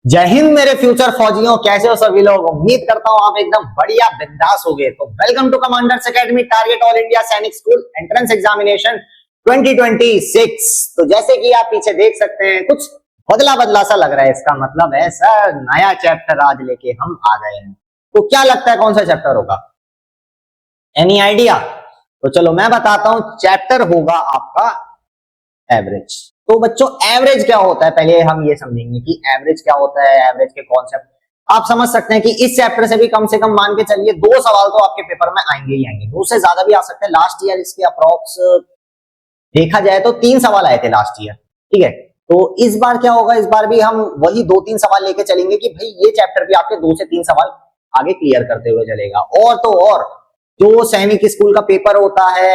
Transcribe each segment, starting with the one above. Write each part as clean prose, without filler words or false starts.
जय हिंद मेरे फ्यूचर फौजियों, कैसे हो सभी लोग। उम्मीद करता हूं आप एकदम बढ़िया बिंदास हो गए। तो welcome to Commanders Academy target all India Sainik school entrance examination 2026। तो जैसे कि आप पीछे देख सकते हैं कुछ बदला बदला सा लग रहा है। इसका मतलब है सर नया चैप्टर आज लेके हम आ गए हैं। तो क्या लगता है कौन सा चैप्टर होगा? Any idea? तो चलो मैं बताता हूं। चैप्टर होगा आपका एवरेज। तो बच्चों एवरेज क्या होता है पहले हम ये समझेंगे कि एवरेज क्या होता है। एवरेज के कॉन्सेप्ट आप समझ सकते हैं कि इस चैप्टर से भी कम से कम मान के चलिए 2 सवाल तो आपके पेपर में आएंगे ही आएंगे। 2 से ज्यादा भी आ सकते हैं। लास्ट ईयर इसके अप्रोक्स देखा जाए तो 3 सवाल आए थे लास्ट ईयर, ठीक है। तो इस बार क्या होगा, इस बार भी हम वही 2-3 सवाल लेके चलेंगे कि भाई ये चैप्टर भी आपके 2 से 3 सवाल आगे क्लियर करते हुए चलेगा। और तो और जो सैनिक स्कूल का पेपर होता है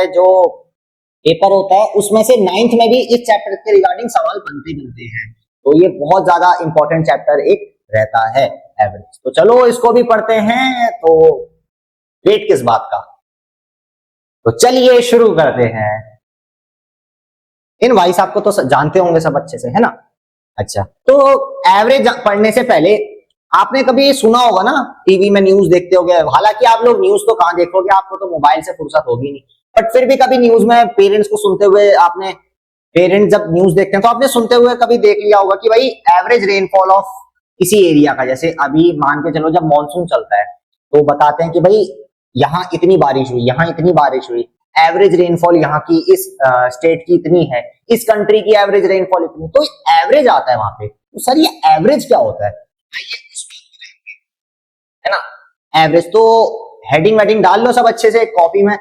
उसमें से 9th में भी इस चैप्टर के रिगार्डिंग सवाल बनते हैं। तो ये बहुत ज्यादा इंपॉर्टेंट चैप्टर एक रहता है एवरेज। तो चलो इसको भी पढ़ते हैं। तो वेट किस बात का, तो चलिए शुरू करते हैं। इन भाई साहब को तो जानते होंगे सब अच्छे से, है ना। अच्छा, तो एवरेज पढ़ने से पहले आपने कभी सुना होगा ना, टीवी में न्यूज देखते होंगे। हालांकि आप लोग न्यूज तो कहां देखोगे, आपको तो मोबाइल से फुर्सत होगी नहीं, बट फिर भी कभी न्यूज में पेरेंट्स को सुनते हुए आपने, पेरेंट्स जब न्यूज देखते हैं तो आपने सुनते हुए कभी देख लिया होगा कि भाई एवरेज रेनफॉल ऑफ किसी एरिया का, जैसे अभी मान के चलो जब मानसून चलता है तो बताते हैं कि भाई यहाँ इतनी बारिश हुई, यहाँ इतनी बारिश हुई, एवरेज रेनफॉल यहाँ की इस स्टेट की इतनी है, इस कंट्री की एवरेज रेनफॉल इतनी। तो एवरेज आता है वहां पे। तो सर ये एवरेज क्या होता है ना। एवरेज तो हेडिंग वेडिंग डाल लो सब अच्छे से कॉपी में,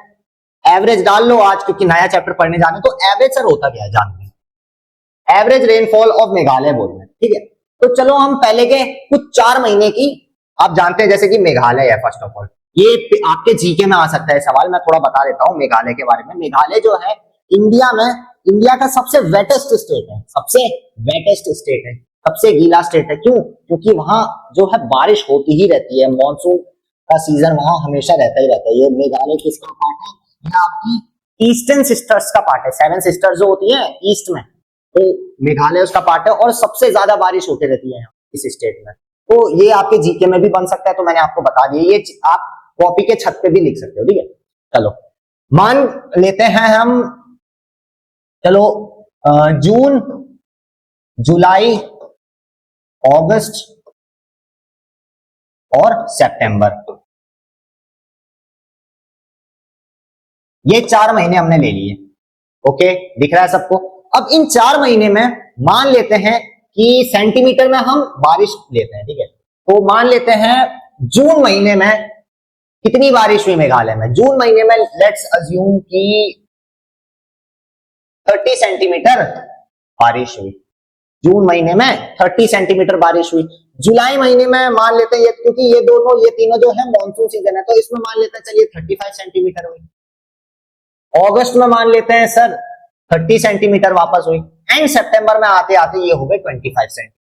एवरेज डाल लो आज, क्योंकि नया चैप्टर पढ़ने जाने। तो एवरेज सर होता क्या है जानते हैं। एवरेज रेनफॉल ऑफ मेघालय बोल रहे हैं, ठीक है। तो चलो हम पहले के कुछ 4 महीने की, आप जानते हैं जैसे कि मेघालय है, फर्स्ट ऑफ ऑल ये आपके जीके में आ सकता है सवाल। मैं थोड़ा बता देता हूं मेघालय के बारे में। मेघालय जो है इंडिया में, इंडिया का सबसे वेटेस्ट स्टेट है, सबसे वेटेस्ट स्टेट है, सबसे गीला स्टेट है। क्यों? क्योंकि वहां जो है बारिश होती ही रहती है, मानसून का सीजन वहां हमेशा रहता ही रहता है। ये मेघालय किसका पार्ट है? ये आपकी ईस्टर्न सिस्टर्स का पार्ट है। 7 सिस्टर्स जो होती है ईस्ट में, तो मेघालय उसका पार्ट है और सबसे ज्यादा बारिश होती रहती है इस स्टेट में। तो ये आपके जीके में भी बन सकता है, तो मैंने आपको बता दिया। ये आप कॉपी के छत पे भी लिख सकते हो, ठीक है। चलो मान लेते हैं हम, चलो जून, जुलाई, अगस्त और सितंबर, ये 4 महीने हमने ले लिए। ओके, दिख रहा है सबको। अब इन 4 महीने में मान लेते हैं कि सेंटीमीटर में हम बारिश लेते हैं, ठीक है। तो मान लेते हैं जून महीने में कितनी बारिश हुई मेघालय में। जून महीने में लेट्स अज्यूम कि 30 सेंटीमीटर बारिश हुई। जून महीने में 30 सेंटीमीटर बारिश हुई। जुलाई महीने में मान लेते हैं, क्योंकि ये तीनों जो है मानसून सीजन है, तो इसमें मान लेते हैं चलिए 35 सेंटीमीटर हुई। अगस्त में मान लेते हैं सर 30 सेंटीमीटर वापस हुई। एंड सितंबर में आते आते ये हो गए 25 सेंटीमीटर।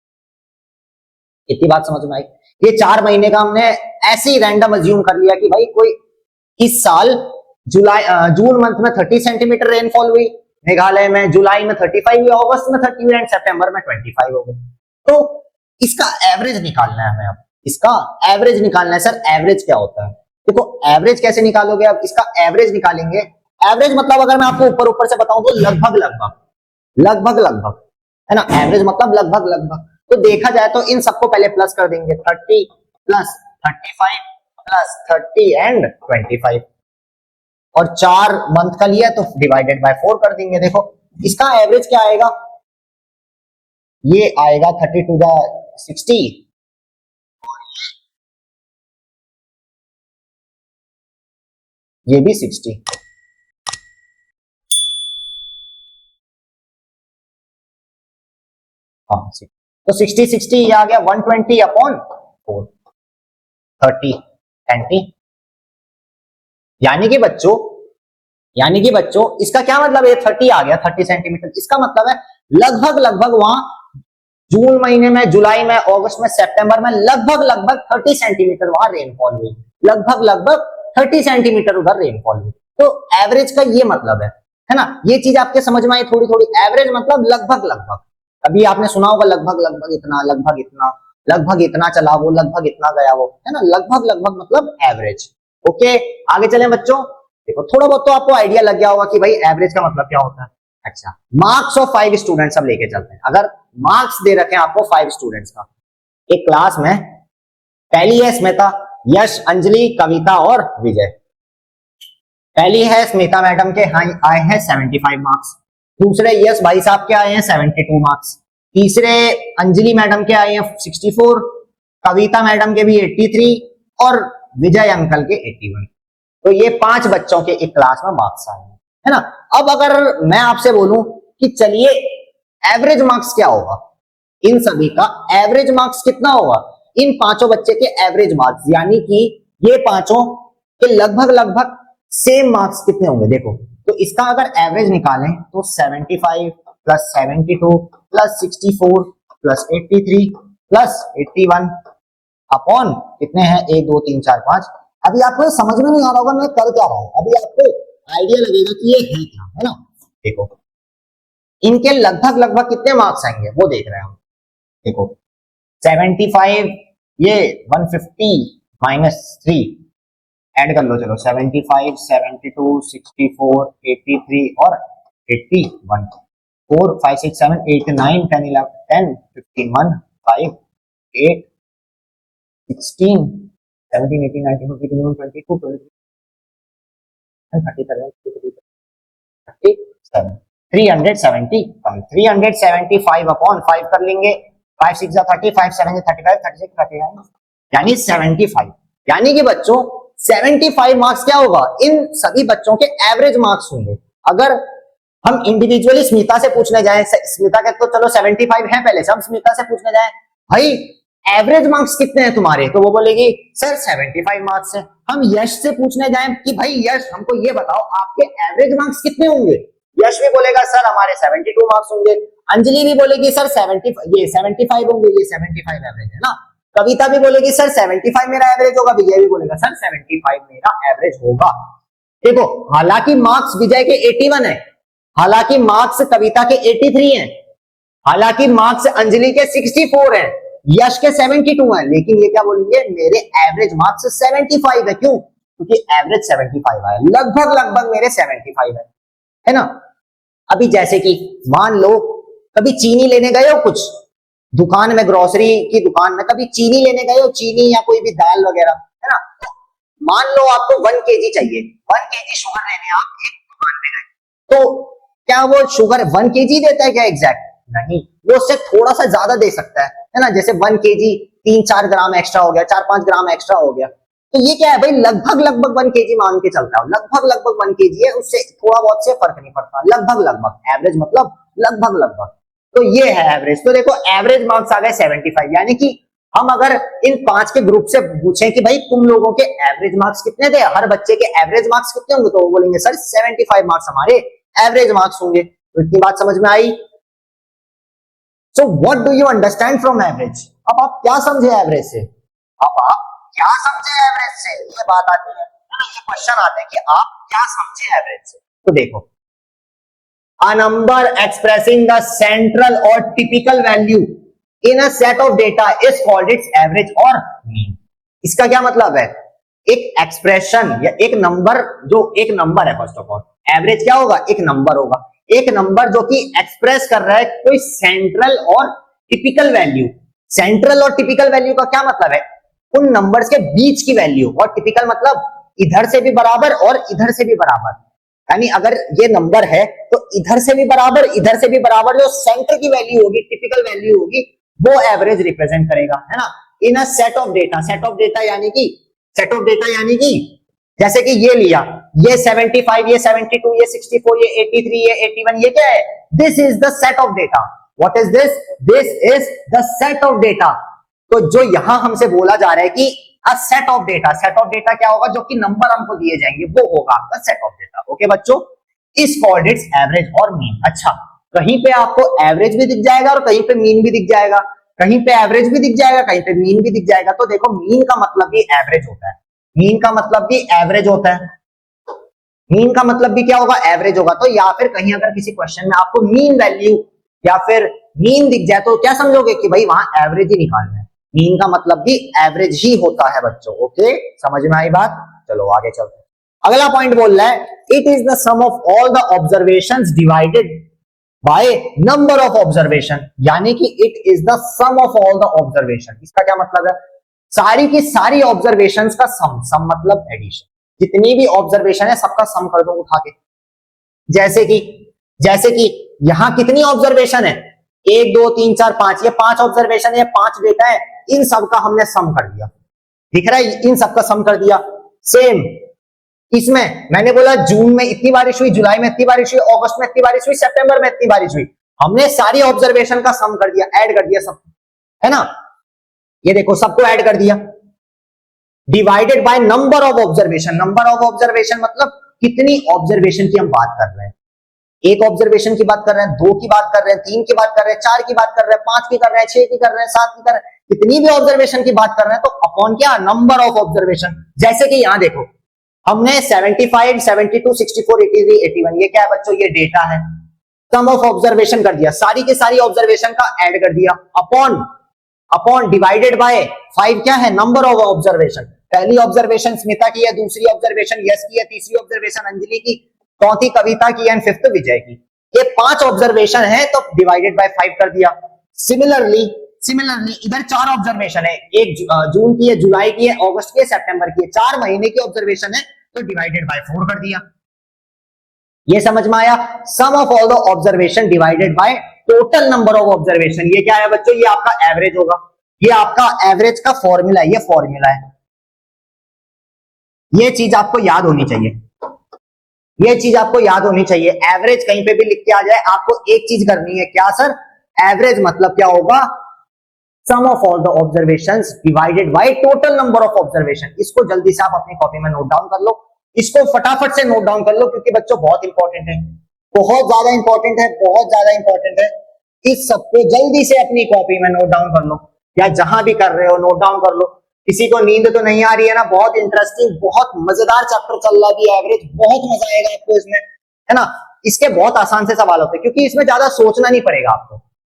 इतनी बात समझ में आई। ये 4 महीने का हमने ऐसे ही रैंडम अज्यूम कर लिया कि भाई कोई इस साल जून मंथ में 30 सेंटीमीटर रेनफॉल हुई मेघालय में, जुलाई में 35 हुई, अगस्त में 30 हुई एंड सितंबर में 25 हो गई। तो इसका एवरेज निकालना है हमें। अब इसका एवरेज निकालना है। सर एवरेज क्या होता है? देखो एवरेज कैसे निकालोगे, अब इसका एवरेज निकालेंगे। एवरेज मतलब अगर मैं आपको ऊपर ऊपर से बताऊं तो लगभग लगभग है ना। एवरेज मतलब लगभग लगभग। तो देखा जाए तो इन सबको पहले प्लस कर देंगे, 30 प्लस 35 प्लस 30 एंड 25, और 4 मंथ का लिया तो डिवाइडेड बाय 4 कर देंगे। देखो इसका एवरेज क्या आएगा, ये आएगा 30 टू द 60, ये भी 60। हाँ, तो 60 ये आ गया 120 अपॉन 4, 30 20। यानी कि बच्चों इसका क्या मतलब है, 30 आ गया 30 सेंटीमीटर। इसका मतलब है लगभग वहां जून महीने में, जुलाई में, अगस्त में, सितंबर में लगभग 30 सेंटीमीटर वहां रेनफॉल हुई। लगभग 30 सेंटीमीटर उधर रेनफॉल हुई। तो एवरेज का ये मतलब है ना। ये चीज आपके समझ में आई थोड़ी थोड़ी। एवरेज मतलब लगभग। अभी आपने सुना होगा लगभग इतना, लगभग इतना। लगभग इतना चला वो, लगभग इतना गया वो, है ना, लगभग लगभग मतलब एवरेज। ओके, आगे चलें बच्चों। देखो थोड़ा बहुत तो आपको आइडिया लग गया होगा कि भाई एवरेज का मतलब क्या होता है। अच्छा, मार्क्स ऑफ 5 स्टूडेंट्स अब लेके चलते हैं। अगर मार्क्स दे रखे हैं आपको 5 स्टूडेंट्स का एक क्लास में, पहली है स्मिता, यश, अंजलि, कविता और विजय। पहली है स्मिता मैडम के आए हैं 75 मार्क्स, दूसरे यश भाई साहब के आए हैं 72 मार्क्स, तीसरे अंजलि मैडम के आए हैं 64, कविता मैडम के भी 83 और विजय अंकल के 81। तो ये 5 बच्चों के एक क्लास में मार्क्स आए हैं, है ना। अब अगर मैं आपसे बोलूं कि चलिए एवरेज मार्क्स क्या होगा, इन सभी का एवरेज मार्क्स कितना होगा, इन पांचों बच्चे के एवरेज मार्क्स, यानी कि ये पांचों के लगभग लगभग सेम मार्क्स कितने होंगे। देखो तो इसका अगर एवरेज निकालें तो 75 plus 72 plus 64 plus 83 plus 81 upon कितने हैं 1 2 3 4 5। अभी आपको समझ में नहीं आ रहा होगा मैं कर क्या रहा हूं, अभी आपको आइडिया लगेगा कि ये है क्या, है ना। देखो इनके लगभग लगभग कितने मार्क्स आएंगे वो देख रहे हैं हम। देखो 75, ये 150 माइनस 3 ऐड कर लो, चलो 75 72 64 83 और 81, 4 5 6 7 8 9 10 11 10 15 1 5 8 16 17 18 19 20 21 22 23 37 375 अपॉन 5 कर लेंगे, 5 6 30 5 7 35 36 39 यानी 75। यानी कि बच्चों 75 मार्क्स क्या होगा, इन सभी बच्चों के एवरेज मार्क्स होंगे। अगर हम इंडिविजुअली स्मिता से पूछने जाएं, स्मिता के तो चलो 75 है पहले से, हम स्मिता से पूछने जाएं भाई एवरेज मार्क्स कितने हैं तुम्हारे, तो वो बोलेगी सर 75 मार्क्स है। हम यश से पूछने जाएं कि भाई यश हमको ये बताओ आपके एवरेज मार्क्स कितने होंगे, यश भी बोलेगा सर हमारे 72 मार्क्स होंगे, अंजलि भी बोलेगी सर 75 होंगे, ये 75 एवरेज है ना, कविता भी बोलेगी सर 75 मेरा एवरेज होगा, विजय भी बोलेगा सर 75 मेरा एवरेज होगा। देखो हालांकि मार्क्स विजय के 81 है, हालांकि मार्क्स कविता के 83 हैं, हालांकि मार्क्स अंजलि के 64 हैं, यश के 72 हैं, लेकिन ये क्या बोलेंगे मेरे एवरेज मार्क्स 75 है। क्यों? क्योंकि एवरेज 75 है, लगभग लगभग मेरे 75 है ना। अभी जैसे कि मान लो कभी चीनी लेने गए हो, कुछ दुकान में, ग्रोसरी की दुकान में कभी चीनी लेने गए हो, चीनी या कोई भी दाल वगैरह, है ना। तो मान लो आपको 1 kg चाहिए, 1 kg शुगर लेने आप एक दुकान पे गए, तो क्या वो शुगर 1 kg देता है क्या एग्जैक्ट? नहीं, वो उससे थोड़ा सा ज्यादा दे सकता है ना, जैसे 1 kg 3-4 ग्राम एक्स्ट्रा हो गया, 4-5 ग्राम एक्स्ट्रा हो गया। तो ये क्या है भाई, लगभग लगभग 1 kg मान के चलता है, लगभग लगभग 1 kg है, उससे थोड़ा बहुत से फर्क नहीं पड़ता, लगभग लगभग, एवरेज मतलब लगभग लगभग। तो ये है एवरेज। तो देखो एवरेज मार्क्स आ गए 75, यानी कि हम अगर इन 5 के ग्रुप से पूछें कि भाई तुम लोगों के एवरेज मार्क्स कितने थे, हर बच्चे के एवरेज मार्क्स कितने होंगे, तो वो बोलेंगे सर 75 मार्क्स हमारे एवरेज मार्क्स होंगे। तो इतनी बात समझ में आई। So what do you understand from average? अब आप क्या समझे एवरेज से, अब आप क्या समझे एवरेज से, ये बात आती है, ये क्वेश्चन आते हैं कि आप क्या समझे एवरेज से। तो देखो a number expressing the central or typical value in a set of data is called its average or mean। इसका क्या मतलब है, एक एक्सप्रेशन या एक नंबर, जो एक नंबर है, फर्स्ट ऑफ ऑल एवरेज क्या होगा, एक नंबर होगा, एक नंबर जो कि एक्सप्रेस कर रहा है कोई सेंट्रल और टिपिकल वैल्यू। सेंट्रल और टिपिकल वैल्यू का क्या मतलब है, उन नंबर्स के बीच की वैल्यू, और टिपिकल मतलब इधर से भी बराबर और इधर से भी बराबर, यानी अगर ये नंबर है तो इधर से भी बराबर इधर से भी बराबर, जो सेंटर की वैल्यू होगी, टिपिकल वैल्यू होगी, वो एवरेज रिप्रेजेंट करेगा, है ना। In a set of data, set of data यानी कि जैसे कि ये लिया, ये 75, ये 72, ये 64, ये 83, ये 81, ये क्या है, this is the set of data. What is this? This is the set of data. तो जो यहां हमसे बोला जा रहा है कि अ set of data, set of data क्या होगा, जो कि नंबर हमको दिए जाएंगे वो होगा आपका सेट ऑफ डेटा। ओके बच्चों, इस कॉल्ड इट्स एवरेज और मीन। अच्छा, कहीं पे आपको एवरेज भी दिख जाएगा और कहीं पे मीन भी दिख जाएगा, कहीं पे एवरेज भी दिख जाएगा, कहीं पे मीन भी दिख जाएगा। तो देखो मीन का मतलब भी एवरेज होता है, मीन का मतलब भी एवरेज होता है, मीन का मतलब भी क्या होगा, एवरेज होगा। तो या फिर कहीं अगर किसी क्वेश्चन में आपको मीन वैल्यू या फिर मीन दिख जाए तो क्या समझोगे कि भाई वहां एवरेज ही निकालना है, मीन का मतलब भी एवरेज ही होता है बच्चों। ओके, समझ में आई बात? चलो आगे चलते हैं। अगला पॉइंट बोल रहा है it is the sum of all the observations divided by number of observation, यानी कि it is the sum of all the observation. इसका क्या मतलब है? सारी की सारी ऑब्जर्वेशंस का सम मतलब एडिशन, जितनी भी ऑब्जर्वेशन है सबका सम कर दो उठा के। जैसे कि यहां कितनी ऑब्जर्वेशन है? 1 2 3 4 5, ये 5 ऑब्जर्वेशन है, 5 डेटा है, इन सब का हमने सम कर दिया। दिख रहा है? इन सब का सम कर दिया। सेम इसमें मैंने बोला जून में इतनी बारिश हुई, जुलाई में इतनी बारिश हुई, अगस्त में इतनी बारिश हुई, सितंबर में इतनी बारिश हुई। हमने सारी ऑब्जर्वेशन का सम कर दिया, ऐड कर दिया सब, है ना? ये देखो सबको ऐड कर दिया। Divided by number of observation. Number of observation मतलब कितनी ऑब्जर्वेशन की हम बात कर रहे हैं। एक ऑब्जर्वेशन की बात कर रहे हैं, 2 की बात कर रहे हैं, 3 की बात कर रहे हैं, 4 की बात कर रहे हैं, 5 की कर रहे हैं, 6 की कर रहे हैं, 7 की कर रहे हैं, कितनी भी ऑब्जर्वेशन की बात कर रहे हैं तो अपॉन क्या? Number of observation. जैसे कि यहां देखो हमने 75 72 64 83 81, ये क्या है बच्चों? ये डेटा है। सम ऑफ ऑब्जर्वेशन कर दिया, सारी के सारी ऑब्जर्वेशन का ऐड कर दिया, अपॉन डिवाइडेड बाय 5 क्या है? Number of observation. पहली ऑब्जर्वेशन स्मिता की है, दूसरी ऑब्जर्वेशन यश की है, तीसरी ऑब्जर्वेशन अंजलि की, चौथी कविता की एंड फिफ्थ विजय की। ये 5 ऑब्जर्वेशन है तो डिवाइडेड बाय 5 कर दिया। सिमिलरली इधर 4 ऑब्जर्वेशन है, एक जून की है, जुलाई की है, अगस्त की है, सितंबर की है, 4 महीने की ऑब्जर्वेशन है तो डिवाइडेड बाय 4 कर दिया। ये समझ में आया? Sum of all the observation divided by total number of observation. ये क्या है बच्चों? ये आपका एवरेज होगा। ये आपका एवरेज का फॉर्मूला है, ये फॉर्मूला है। ये चीज आपको याद होनी चाहिए, ये चीज आपको याद होनी चाहिए। एवरेज कहीं पे भी लिख के आ जाए, आपको एक चीज करनी है। क्या सर? एवरेज मतलब क्या होगा? Sum of all the observations divided by total number of observation. इसको जल्दी से आप अपनी कॉपी में नोट डाउन कर लो, इसको फटाफट से नोट डाउन कर लो, क्योंकि बच्चों बहुत इंपॉर्टेंट है, बहुत ज्यादा इंपॉर्टेंट है, बहुत ज्यादा इंपॉर्टेंट है। इस सबको जल्दी से अपनी कॉपी में नोट डाउन कर लो, या जहां भी कर रहे हो नोट डाउन कर लो। किसी को नींद तो नहीं आ रही है ना? बहुत इंटरेस्टिंग, बहुत मजेदार चैप्टर चल रहा है एवरेज, बहुत मजा आएगा आपको इसमें, है ना? इसके बहुत आसान से सवाल होते हैं, क्योंकि इसमें ज्यादा सोचना नहीं पड़ेगा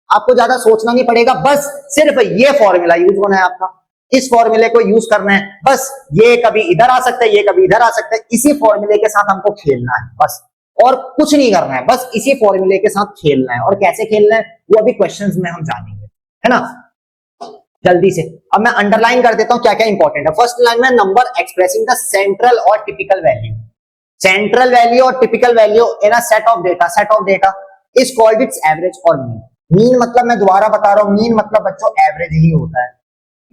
आपको ज्यादा सोचना नहीं पड़ेगा, बस सिर्फ ये फॉर्मूला यूज होना है आपका, इस फॉर्मूले को यूज करना है बस। ये कभी इधर आ सकता है, ये कभी इधर आ सकता है, इसी फॉर्मूले के साथ हमको खेलना है बस, और कुछ नहीं करना है, बस इसी फॉर्मूले के साथ खेलना है। और कैसे खेलना है वो अभी क्वेश्चंस में हम जानेंगे, है ना? जल्दी से अब मैं अंडरलाइन कर देता हूं क्या क्या इंपॉर्टेंट है। फर्स्ट लाइन में नंबर एक्सप्रेसिंग द सेंट्रल और टिपिकल वैल्यू। सेंट्रल वैल्यू और typical value in a set of data is called its average और मीन। मीन मतलब, मैं दोबारा बता रहा हूं, मीन मतलब बच्चों एवरेज ही होता है।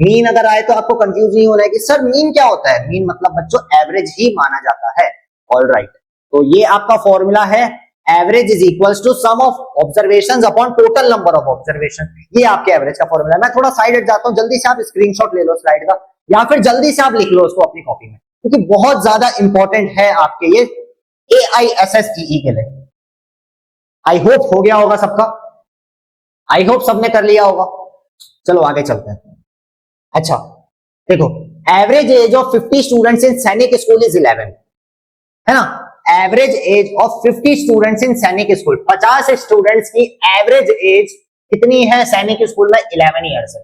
मीन अगर आए तो आपको कंफ्यूज नहीं होना है कि सर मीन क्या होता है। मीन मतलब बच्चों एवरेज ही माना जाता है। ऑलराइट, तो ये आपका फॉर्मूला है, average is equals to sum of observations upon total number of observation. ये आपके एवरेज का फॉर्मूला है। मैं थोड़ा साइड हट जाता हूं, जल्दी से आप स्क्रीनशॉट ले लो स्लाइड का, या फिर जल्दी से आप लिख लो उसको अपनी कॉपी में, क्योंकि बहुत ज्यादा इंपॉर्टेंट है आपके ये AISSEE के लिए। आई होप हो गया होगा सबका, आई होप सबने कर लिया होगा। चलो आगे चलते हैं। अच्छा देखो, average age of 50 students in सैनिक स्कूल इज 11, है ना? Average age of 50 students in सैनिक स्कूल, 50 स्टूडेंट्स की एवरेज एज कितनी है सैनिक स्कूल में? 11 ईयर्स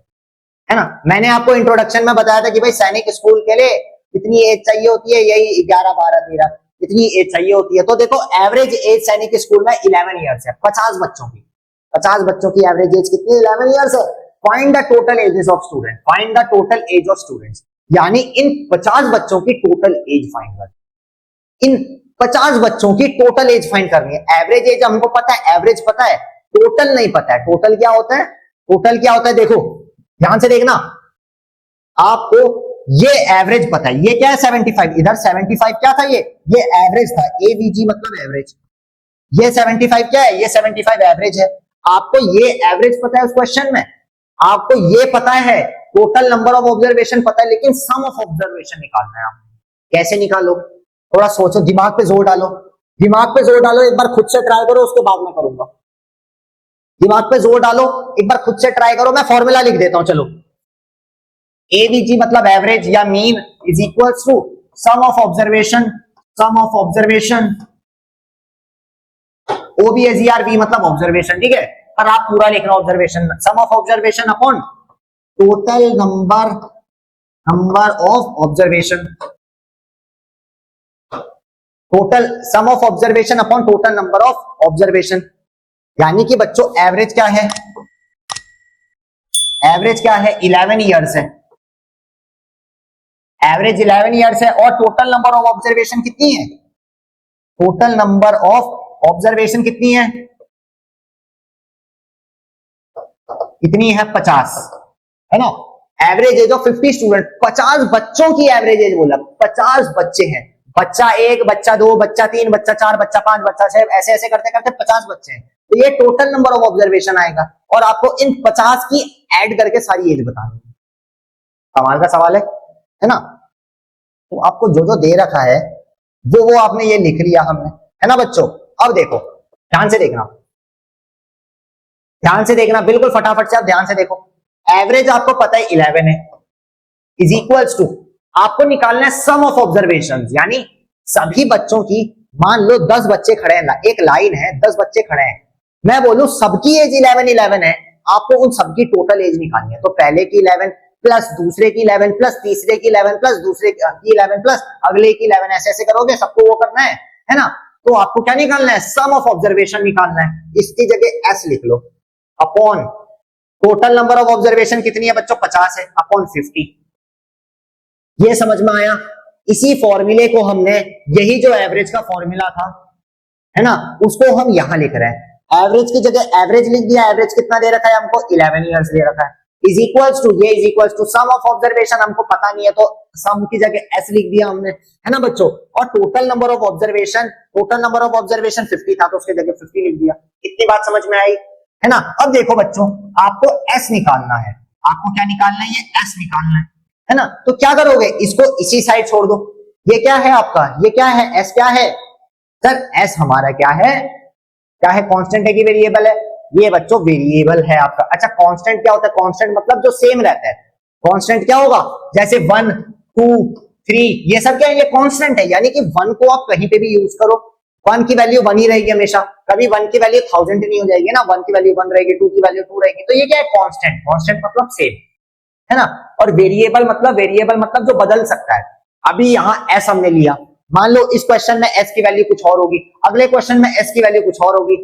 है ना? मैंने आपको इंट्रोडक्शन में बताया था कि भाई सैनिक स्कूल के लिए कितनी एज चाहिए होती है? यही 11 12 13 इतनी एज चाहिए होती है। तो देखो एवरेज एज सैनिक स्कूल में 11 ईयर्स है। 50 बच्चों की, 50 बच्चों की एवरेज एज कितनी? 11 ईयर्स है। Find the total ages of student, find the total age of students, यानी इन 50 बच्चों की टोटल एज फाइंड कर, इन 50 बच्चों की टोटल एज फाइंड करनी है। एवरेज एज हमको पता है, एवरेज पता है, टोटल नहीं पता है। टोटल क्या होता है? टोटल क्या होता है देखो, ध्यान से देखना, आपको ये एवरेज पता है, ये क्या है? 75। इधर 75 क्या था? ये एवरेज था, AVG मतलब एवरेज। ये 75 क्या है? ये 75 एवरेज है। आपको ये एवरेज पता है उस क्वेश्चन में, आपको ये पता है, टोटल नंबर ऑफ ऑब्जर्वेशन पता है, लेकिन सम ऑफ ऑब्जर्वेशन निकालना है आपको। कैसे निकालो? थोड़ा सोचो, दिमाग पे जोर डालो, दिमाग पे जोर डालो, एक बार खुद से ट्राई करो, उसके बाद मैं करूंगा। दिमाग पे जोर डालो, एक बार खुद से ट्राई करो। मैं फॉर्मूला लिख देता हूं, चलो। AVG मतलब एवरेज या mean is equals to sum of observation, sum of observation, OBSERV मतलब ऑब्जर्वेशन, ठीक है? पर आप पूरा लिखना observation, sum of observation upon total number of observation, total sum of observation upon total number of observation. यानी कि बच्चों एवरेज क्या है, एवरेज क्या है, 11 ईयर्स है, एवरेज 11 ईयर्स है। और टोटल नंबर ऑफ ऑब्जर्वेशन कितनी है, टोटल नंबर ऑफ ऑब्जर्वेशन कितनी है, कितनी है 50, है ना। एवरेज एज ऑफ 50 स्टूडेंट, 50 बच्चों की एवरेज एज बोला, 50 बच्चे हैं, बच्चा 1, बच्चा 2, बच्चा 3, बच्चा 4, बच्चा 5, बच्चा 6, ऐसे ऐसे करते करते 50 बच्चे हैं। तो ये टोटल नंबर ऑफ ऑब्जर्वेशन आएगा और आपको इन 50 की ऐड करके सारी एज बतानी है। कमाल का सवाल है ना। तो आपको जो जो दे रखा है वो आपने ये लिख लिया हमने, है ना बच्चों। अब देखो ध्यान से देखना, ध्यान से देखना, बिल्कुल फटाफट से आप ध्यान से देखो। एवरेज आपको पता है 11 है, इज इक्वल्स टू आपको निकालना है सम ऑफ ऑब्जर्वेशन, यानी सभी बच्चों की। मान लो 10 बच्चे खड़े हैं, एक लाइन है, 10 बच्चे खड़े हैं, मैं बोलूं सबकी एज 11 है, आपको उन सबकी टोटल एज निकालनी है। तो पहले की 11 प्लस दूसरे की 11 प्लस तीसरे की 11 प्लस दूसरे की 11 प्लस अगले की 11, ऐसे ऐसे करोगे, सबको वो करना है ना। तो आपको क्या निकालना है, सम ऑफ ऑब्जर्वेशन निकालना है। इसकी जगह एस लिख लो, upon total number of observation कितनी है बच्चों, 50 है, अपॉन 50। ये समझ में आया। इसी फॉर्मूले को हमने, यही जो एवरेज का फॉर्मूला था, है ना, उसको हम यहां लिख रहे हैं। एवरेज की जगह एवरेज लिख दिया। एवरेज कितना दे रखा है हमको, 11 ईयर्स दे रखा है, इज इक्वल्स टू, ये is equals to sum of observation हमको पता नहीं है तो सम की जगह एस लिख दिया हमने, है ना बच्चों। और total number of observation, total number of observation 50 था तो उसके जगह 50 लिख दिया। इतनी बात समझ में आई, है ना। अब देखो बच्चों, आपको एस निकालना है, आपको क्या निकालना है, ये एस निकालना है ना। तो क्या करोगे, इसको इसी साइड छोड़ दो। ये क्या है आपका, ये क्या है, एस क्या है सर, एस हमारा क्या है, क्या है, कांस्टेंट है कि वेरिएबल है, ये बच्चों वेरिएबल है आपका। अच्छा कांस्टेंट क्या होता है, कांस्टेंट मतलब जो सेम रहता है। कांस्टेंट क्या होगा, जैसे 1, 2, 3 ये सब क्या है, ये कांस्टेंट है, यानी कि 1 को आप कहीं पे भी यूज करो, 1 की वैल्यू 1 ही रहेगी हमेशा, कभी 1 की वैल्यू 1000 नहीं हो जाएगी ना, 1 की वैल्यू 1 रहेगी, 2 की वैल्यू 2 रहेगी। तो ये क्या है, कांस्टेंट, कांस्टेंट मतलब सेम, है ना। और वेरिएबल मतलब जो बदल सकता है। अभी यहाँ एस हमने लिया, मान लो इस क्वेश्चन में एस की वैल्यू कुछ और होगी, अगले क्वेश्चन में एस की वैल्यू कुछ और होगी।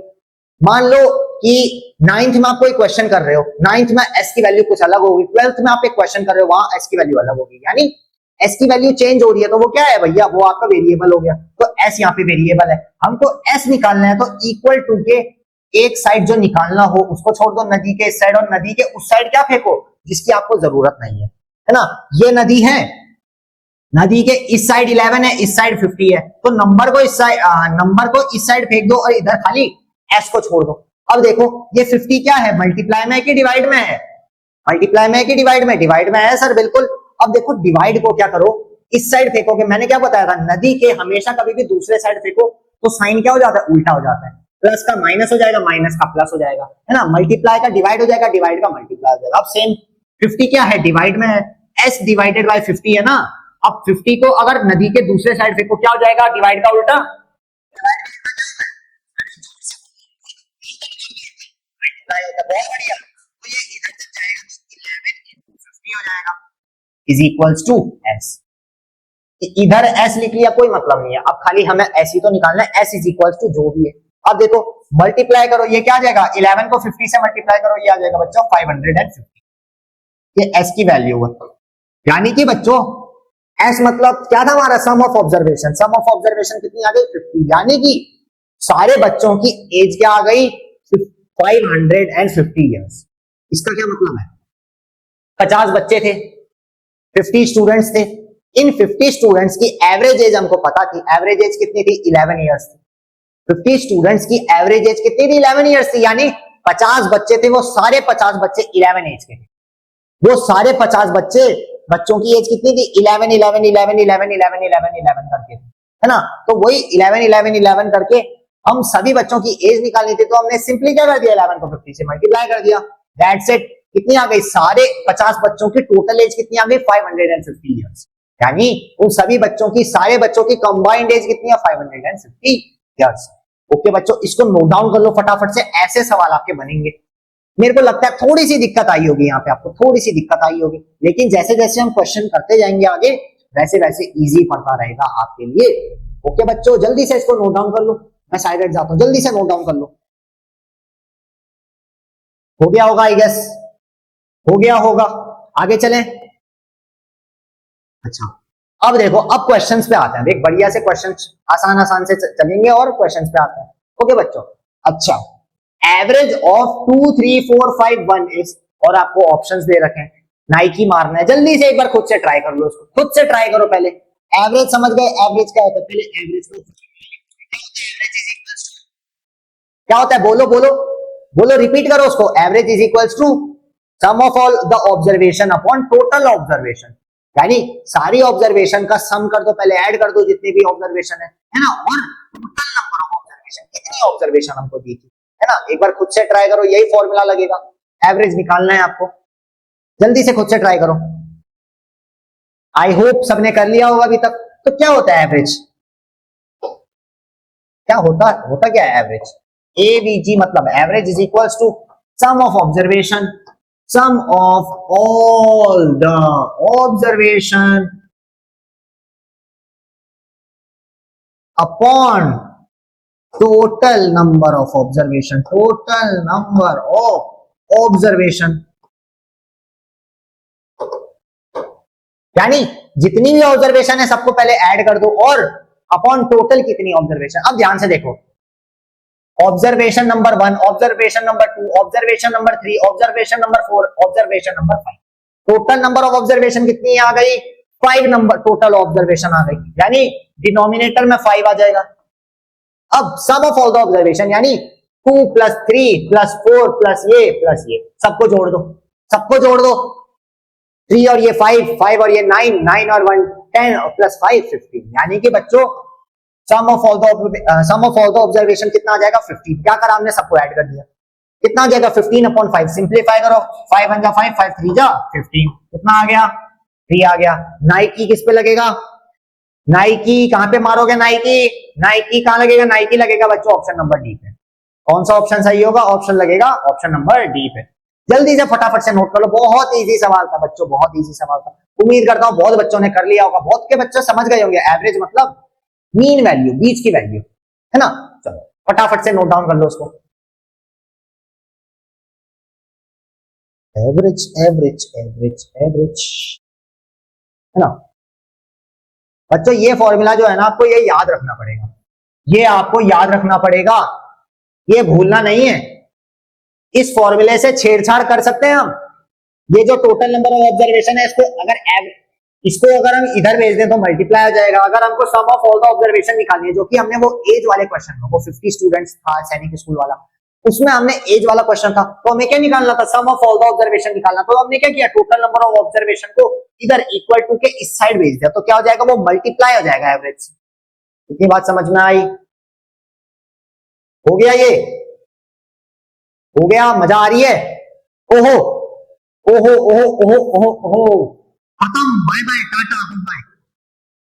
मान लो कि 9th में आप कोई क्वेश्चन कर रहे हो, 9th में एस की वैल्यू कुछ अलग होगी, 12th में आप एक क्वेश्चन कर रहे हो, वहां एस की वैल्यू अलग होगी, यानी एस की वैल्यू चेंज हो रही है। तो वो क्या है भैया, वो आपका वेरिएबल हो गया। तो एस यहाँ पे वेरिएबल है, हमको एस निकालना है। तो इक्वल टू के एक साइड जो निकालना हो उसको छोड़ दो, नदी के इस साइड, और नदी के उस साइड क्या फेंको जिसकी आपको जरूरत नहीं है ना। ये नदी है, नदी के इस साइड 11 है, इस साइड 50 है, तो नंबर को इस साइड फेंक दो और इधर खाली एस को छोड़ दो। अब देखो ये 50 क्या है, मल्टीप्लाई में है कि डिवाइड में है, मल्टीप्लाई में है कि डिवाइड में, डिवाइड में है सर, बिल्कुल। अब देखो डिवाइड को क्या करो, इस साइड फेंकोगे, मैंने क्या बताया था, नदी के हमेशा कभी भी दूसरे साइड फेंको तो साइन क्या हो जाता है, उल्टा हो जाता है, प्लस का माइनस हो जाएगा, माइनस का प्लस हो जाएगा, है ना। मल्टीप्लाई का डिवाइड हो जाएगा, डिवाइड का मल्टीप्लाई हो जाएगा। अब सेम 50 क्या है, डिवाइड में है, एस डिवाइडेड बाय 50 है ना। अब 50 को अगर नदी के दूसरे साइड फेंको क्या हो जाएगा, डिवाइड का उल्टा, बहुत बढ़िया। तो ये इधर तक जाएगा तो 11 into 50 हो जाएगा, इज इक्वल्स टू एस। इधर एस लिख लिया, कोई मतलब नहीं है, अब खाली हमें एस ही तो निकालना है, एस इज इक्वल्स टू जो भी है। अब देखो मल्टीप्लाई करो, ये क्या आ जाएगा, 11 को 50 से मल्टीप्लाई करो, ये आ जाएगा बच्चों 550, ये एस की वैल्यू है। यानी कि बच्चों एस मतलब क्या था हमारा, sum of observation, sum of observation कितनी आ गई, 50, यानी कि सारे बच्चों की एज क्या आ गई, 550 ईयर्स। इसका क्या मतलब है, 50 बच्चे थे, 50 स्टूडेंट्स थे, इन 50 स्टूडेंट्स की एवरेज एज हमको पता थी, एवरेज एज कितनी थी, 11 ईयर्स थी। 50 स्टूडेंट्स की एवरेज एज कितनी थी, 11 ईयर्स थी, यानी 50 बच्चे थे, वो सारे 50 बच्चे 11 एज के थे, वो सारे 50 बच्चों की एज कितनी थी, 11 11 11 11 11 11 11 करके, है ना। तो वही 11 11 11 करके हम सभी बच्चों की एज निकालनी थी, तो हमने सिंपली क्या कर दिया, 11 को 50 से मल्टीप्लाई कर दिया, दैट्स इट। कितनी आ गई, सारे 50 बच्चों की टोटल एज कितनी आ गई, 550 ईयर्स, यानी उन सभी बच्चों की, सारे बच्चों की कंबाइंड एज कितनी है, 550 ईयर्स। ओके बच्चों, इसको नोट डाउन कर लो फटाफट से, ऐसे सवाल आपके बनेंगे। मेरे को लगता है थोड़ी सी दिक्कत आई होगी यहाँ पे, आपको थोड़ी सी दिक्कत आई होगी, लेकिन जैसे जैसे हम क्वेश्चन करते जाएंगे आगे वैसे वैसे इजी पड़ता रहेगा आपके लिए। ओके बच्चों, जल्दी से इसको नोट डाउन कर लो, मैं साइड हट जाता हूं, जल्दी से नोट डाउन कर लो। हो गया होगा आई गेस, हो गया होगा। आगे चलें। अच्छा अब देखो, अब क्वेश्चंस पे आते हैं, एक बढ़िया से क्वेश्चंस आसान आसान से चलेंगे और क्वेश्चंस पे आते हैं। ओके बच्चों, अच्छा एवरेज ऑफ 2 3 4 5 1 इज, और आपको ऑप्शंस दे रखे हैं, नाइकी मारना है, जल्दी से एक बार खुद से ट्राई कर लो उसको, खुद से ट्राई करो। पहले एवरेज समझ गए, एवरेज क्या होता है, पहले एवरेज को क्या होता है, बोलो बोलो बोलो, रिपीट करो उसको। Average is equals to sum of all the observation upon total observation, यानी सारी ऑब्जर्वेशन का सम कर दो, पहले ऐड कर दो जितने भी ऑब्जर्वेशन है ना, और टोटल नंबर ऑफ ऑब्जर्वेशन, कितनी ऑब्जर्वेशन हमको दी थी, है ना। एक बार खुद से ट्राई करो, यही फॉर्मूला लगेगा, एवरेज निकालना है आपको, जल्दी से खुद से ट्राई करो। आई होप सबने कर लिया होगा अभी तक। तो क्या होता है एवरेज, क्या होता होता क्या है एवरेज, एवीजी मतलब average is equals to sum of observation, sum of all the observation upon total number of observation, total number of observation, यानी जितनी भी ऑब्जर्वेशन है सबको पहले ऐड कर दो और अपॉन टोटल कितनी ऑब्जर्वेशन। अब ध्यान से देखो, observation number 1, observation number 2, observation number 3, observation number 4, observation number 5, total number of observation कितनी आ गई, 5 नंबर टोटल ऑब्जर्वेशन आ गई, यानी डिनोमिनेटर में 5 आ जाएगा। अब सम ऑफ ऑल द ऑब्जर्वेशन यानी 2 + 3 + 4 + ये सबको जोड़ दो, सबको जोड़ दो, 3 और ये 5, 5 और ये 9, 9 और 1 10 + 5 15, यानी कि बच्चों सम ऑफ ऑल द ऑब्जर्वेशन कितना आ जाएगा 15। क्या करा हमने, सबको ऐड कर दिया, कितना आ जाएगा 15/5, सिंपलीफाई करो, 5 1 जा 5, 5 3 जा 15, कितना आ गया 3 आ गया। नाइकी किस पे लगेगा, नाइकी कहां पे मारोगे, नाइकी नाइकी कहां लगेगा, नाइकी लगेगा बच्चों ऑप्शन नंबर डी पे। कौन सा ऑप्शन सही होगा, ऑप्शन लगेगा ऑप्शन नंबर डी पे। जल्दी से फटाफट से नोट कर लो, बहुत इजी सवाल था बच्चों, बहुत इजी सवाल था। उम्मीद करता हूं बहुत बच्चों ने कर लिया होगा, बहुत के बच्चे समझ गए होंगे एवरेज मतलब मीन वैल्यू, बीच की वैल्यू, है ना। चलो फटाफट से नोट डाउन कर लो उसको। एवरेज एवरेज एवरेज एवरेज, है ना बच्चों। ये फॉर्मूला जो है ना, आपको ये याद रखना पड़ेगा, ये आपको याद रखना पड़ेगा, ये भूलना नहीं है। इस फॉर्मूले से छेड़छाड़ कर सकते हैं हम। ये जो टोटल नंबर ऑफ ऑब्जर्वेशन है, इसको अगर हम इधर भेज दें तो मल्टीप्लाई हो जाएगा। अगर हमको सम ऑफ ऑल द ऑब्जर्वेशन निकालनी है, जो कि हमने वो एज वाले क्वेश्चन में, वो 50 स्टूडेंट्स था सैनिक स्कूल वाला, उसमें हमने एज वाला क्वेश्चन था, तो हमें क्या निकालना था, सम ऑफ ऑल द ऑब्जर्वेशन निकालना। तो हमने क्या किया, टोटल नंबर ऑफ ऑब्जर्वेशन को इधर इक्वल टू के इस साइड भेज दिया, तो क्या हो जाएगा, वो मल्टीप्लाई हो जाएगा एवरेज से। इतनी बात समझ में आई, हो गया, ये हो गया, मजा आ रही है। ओहो ओहो ओहो ओहो ओहो ओहो, खत्म, bye bye tata good,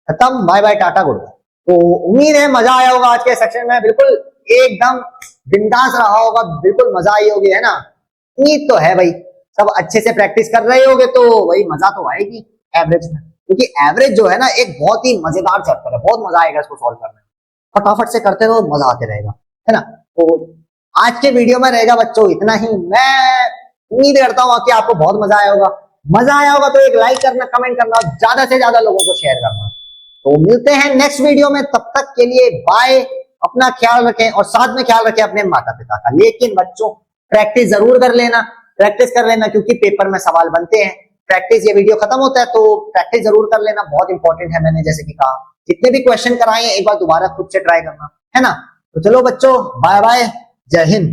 खत्म, bye bye tata good. तो उम्मीद है मजा आया होगा आज के सेक्शन में, बिल्कुल एकदम बिंदास रहा होगा, बिल्कुल मजा आई होगी, है ना। उम्मीद तो है भाई, सब अच्छे से प्रैक्टिस कर रहे होगे तो भाई मजा तो आएगी एवरेज में, क्योंकि एवरेज जो है ना एक बहुत ही मजेदार चैप्टर है, बहुत मजा आएगा इसको सॉल्व करने में। फटाफट से करते रहो, मजा आते रहेगा, है ना। तो आज के वीडियो में रहेगा बच्चों इतना ही। मैं उम्मीद करता हूँ कि आपको बहुत मजा आया होगा। मजा आया होगा तो एक लाइक करना, कमेंट करना, ज्यादा से ज्यादा लोगों को शेयर करना। तो मिलते हैं नेक्स्ट वीडियो में, तब तक के लिए बाय। अपना ख्याल रखें और साथ में ख्याल रखें अपने माता पिता का। लेकिन बच्चों प्रैक्टिस जरूर कर लेना, प्रैक्टिस कर लेना, क्योंकि पेपर में सवाल बनते हैं। प्रैक्टिस, ये वीडियो खत्म होता है तो प्रैक्टिस जरूर कर लेना, बहुत इंपॉर्टेंट है। मैंने जैसे कि कहा, जितने भी क्वेश्चन कराए एक बार दोबारा खुद से ट्राई करना, है ना। तो चलो बच्चों, बाय बाय, जय हिंद।